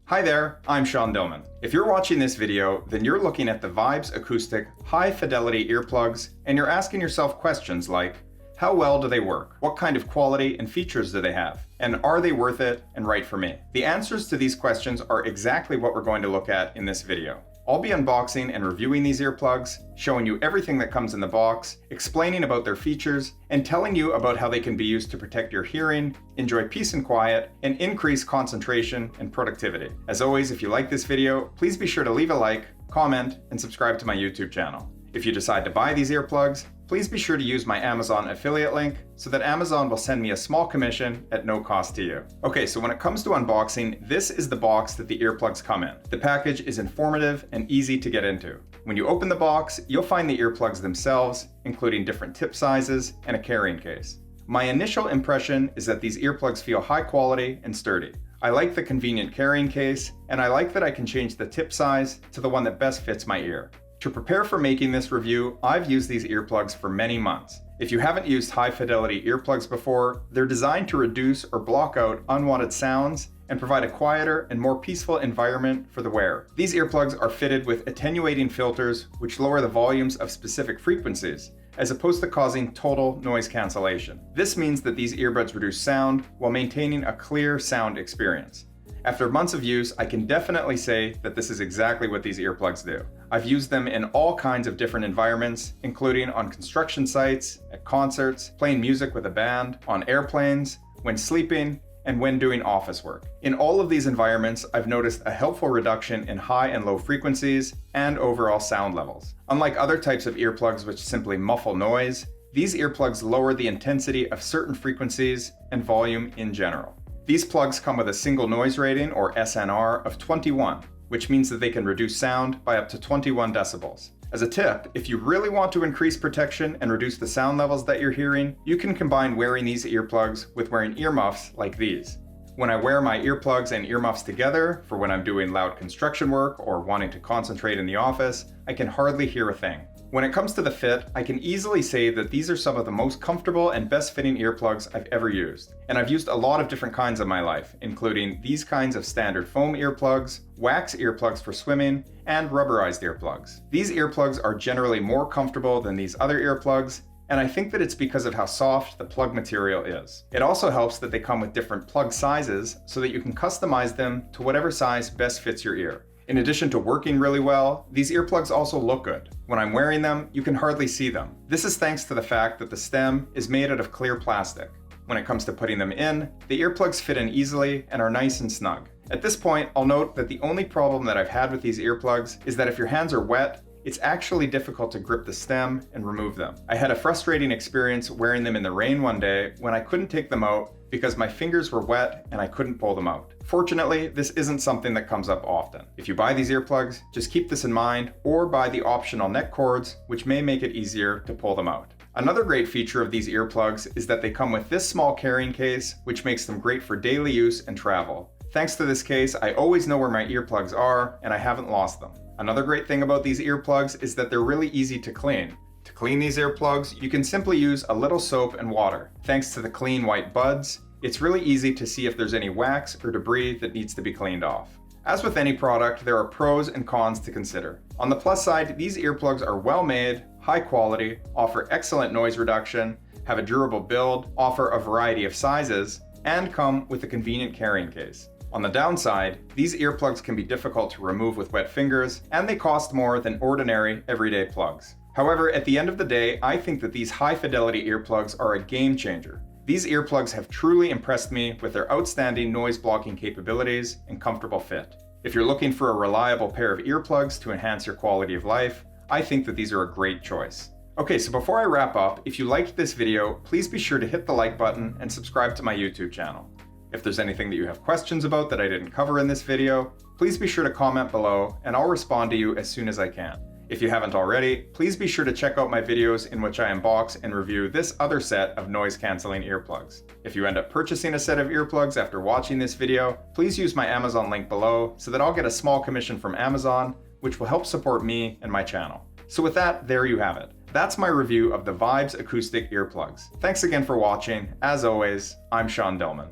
Hi there, I'm Sean Dillman. If you're watching this video, then you're looking at the Vibes Acoustic High-Fidelity Earplugs and you're asking yourself questions like, how well do they work? What kind of quality and features do they have? And are they worth it and right for me? The answers to these questions are exactly what we're going to look at in this video. I'll be unboxing and reviewing these earplugs, showing you everything that comes in the box, explaining about their features, and telling you about how they can be used to protect your hearing, enjoy peace and quiet, and increase concentration and productivity. As always, if you like this video, please be sure to leave a like, comment, and subscribe to my YouTube channel. If you decide to buy these earplugs, please be sure to use my Amazon affiliate link so that Amazon will send me a small commission at no cost to you. Okay, so when it comes to unboxing, this is the box that the earplugs come in. The package is informative and easy to get into. When you open the box, you'll find the earplugs themselves, including different tip sizes and a carrying case. My initial impression is that these earplugs feel high quality and sturdy. I like the convenient carrying case, and I like that I can change the tip size to the one that best fits my ear. To prepare for making this review, I've used these earplugs for many months. If you haven't used high-fidelity earplugs before, they're designed to reduce or block out unwanted sounds and provide a quieter and more peaceful environment for the wearer. These earplugs are fitted with attenuating filters which lower the volumes of specific frequencies, as opposed to causing total noise cancellation. This means that these earbuds reduce sound while maintaining a clear sound experience. After months of use, I can definitely say that this is exactly what these earplugs do. I've used them in all kinds of different environments, including on construction sites, at concerts, playing music with a band, on airplanes, when sleeping, and when doing office work. In all of these environments, I've noticed a helpful reduction in high and low frequencies and overall sound levels. Unlike other types of earplugs which simply muffle noise, these earplugs lower the intensity of certain frequencies and volume in general. These plugs come with a single noise rating, or SNR, of 21, which means that they can reduce sound by up to 21 decibels. As a tip, if you really want to increase protection and reduce the sound levels that you're hearing, you can combine wearing these earplugs with wearing earmuffs like these. When I wear my earplugs and earmuffs together, for when I'm doing loud construction work or wanting to concentrate in the office, I can hardly hear a thing. When it comes to the fit, I can easily say that these are some of the most comfortable and best fitting earplugs I've ever used. And I've used a lot of different kinds in my life, including these kinds of standard foam earplugs, wax earplugs for swimming, and rubberized earplugs. These earplugs are generally more comfortable than these other earplugs, and I think that it's because of how soft the plug material is. It also helps that they come with different plug sizes so that you can customize them to whatever size best fits your ear. In addition to working really well, these earplugs also look good. When I'm wearing them, you can hardly see them. This is thanks to the fact that the stem is made out of clear plastic. When it comes to putting them in, the earplugs fit in easily and are nice and snug. At this point, I'll note that the only problem that I've had with these earplugs is that if your hands are wet, it's actually difficult to grip the stem and remove them. I had a frustrating experience wearing them in the rain one day when I couldn't take them out because my fingers were wet and I couldn't pull them out. Fortunately, this isn't something that comes up often. If you buy these earplugs, just keep this in mind or buy the optional neck cords, which may make it easier to pull them out. Another great feature of these earplugs is that they come with this small carrying case, which makes them great for daily use and travel. Thanks to this case, I always know where my earplugs are and I haven't lost them. Another great thing about these earplugs is that they're really easy to clean. To clean these earplugs, you can simply use a little soap and water. Thanks to the clean white buds, it's really easy to see if there's any wax or debris that needs to be cleaned off. As with any product, there are pros and cons to consider. On the plus side, these earplugs are well made, high quality, offer excellent noise reduction, have a durable build, offer a variety of sizes, and come with a convenient carrying case. On the downside, these earplugs can be difficult to remove with wet fingers, and they cost more than ordinary everyday plugs. However, at the end of the day, I think that these high-fidelity earplugs are a game changer. These earplugs have truly impressed me with their outstanding noise blocking capabilities and comfortable fit. If you're looking for a reliable pair of earplugs to enhance your quality of life, I think that these are a great choice. Okay, so before I wrap up, if you liked this video, please be sure to hit the like button and subscribe to my YouTube channel. If there's anything that you have questions about that I didn't cover in this video, please be sure to comment below and I'll respond to you as soon as I can. If you haven't already, please be sure to check out my videos in which I unbox and review this other set of noise-canceling earplugs. If you end up purchasing a set of earplugs after watching this video, please use my Amazon link below so that I'll get a small commission from Amazon, which will help support me and my channel. So with that, there you have it. That's my review of the Vibes Acoustic Earplugs. Thanks again for watching. As always, I'm Sean Dillman.